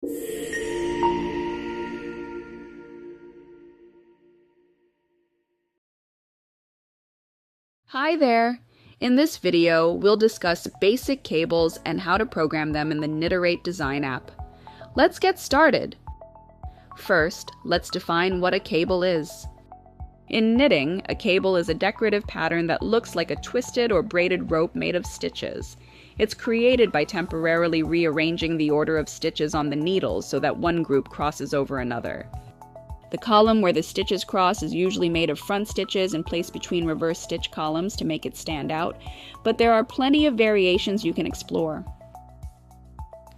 Hi there! In this video, we'll discuss basic cables and how to program them in the Kniterate design app. Let's get started! First, let's define what a cable is. In knitting, a cable is a decorative pattern that looks like a twisted or braided rope made of stitches. It's created by temporarily rearranging the order of stitches on the needles so that one group crosses over another. The column where the stitches cross is usually made of front stitches and placed between reverse stitch columns to make it stand out, but there are plenty of variations you can explore.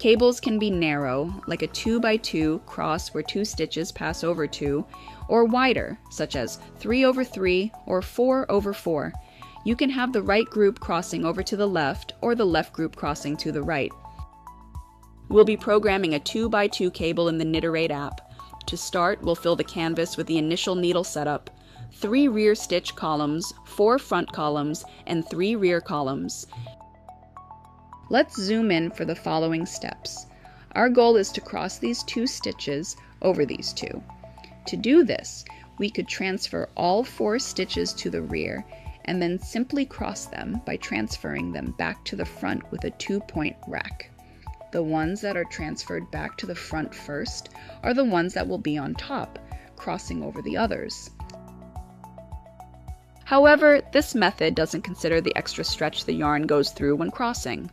Cables can be narrow, like a 2x2 cross where 2 stitches pass over 2, or wider, such as 3/3 or 4/4. You can have the right group crossing over to the left or the left group crossing to the right. We'll be programming a 2x2 cable in the Kniterate app. To start, we'll fill the canvas with the initial needle setup, 3 rear stitch columns, 4 front columns, and 3 rear columns. Let's zoom in for the following steps. Our goal is to cross these 2 stitches over these 2. To do this, we could transfer all 4 stitches to the rear and then simply cross them by transferring them back to the front with a 2-point rack. The ones that are transferred back to the front first are the ones that will be on top, crossing over the others. However, this method doesn't consider the extra stretch the yarn goes through when crossing,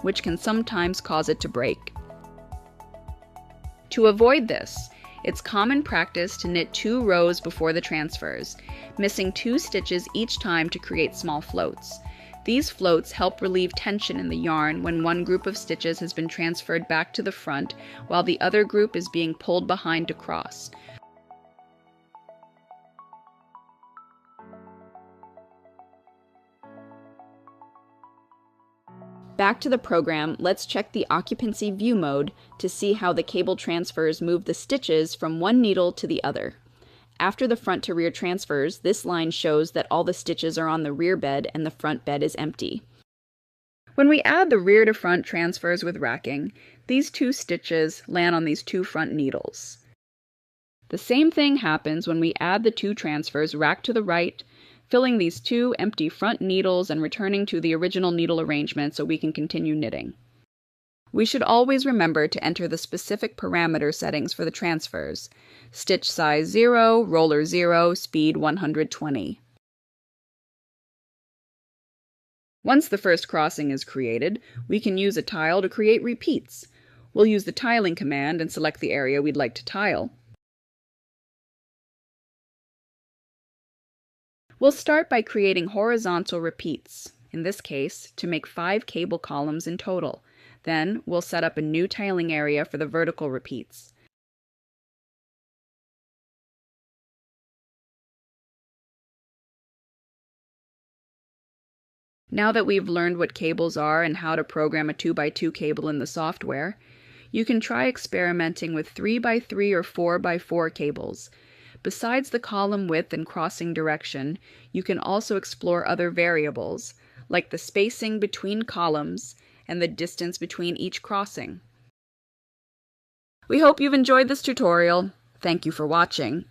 which can sometimes cause it to break. To avoid this, it's common practice to knit 2 rows before the transfers, missing 2 stitches each time to create small floats. These floats help relieve tension in the yarn when one group of stitches has been transferred back to the front while the other group is being pulled behind to cross. Back to the program, let's check the occupancy view mode to see how the cable transfers move the stitches from one needle to the other. After the front to rear transfers, this line shows that all the stitches are on the rear bed and the front bed is empty. When we add the rear to front transfers with racking, these 2 stitches land on these 2 front needles. The same thing happens when we add the 2 transfers rack to the right, filling these 2 empty front needles and returning to the original needle arrangement so we can continue knitting. We should always remember to enter the specific parameter settings for the transfers: stitch size 0, roller 0, speed 120. Once the first crossing is created, we can use a tile to create repeats. We'll use the tiling command and select the area we'd like to tile. We'll start by creating horizontal repeats, in this case, to make 5 cable columns in total. Then, we'll set up a new tiling area for the vertical repeats. Now that we've learned what cables are and how to program a 2x2 cable in the software, you can try experimenting with 3x3 or 4x4 cables. Besides the column width and crossing direction, you can also explore other variables, like the spacing between columns and the distance between each crossing. We hope you've enjoyed this tutorial. Thank you for watching.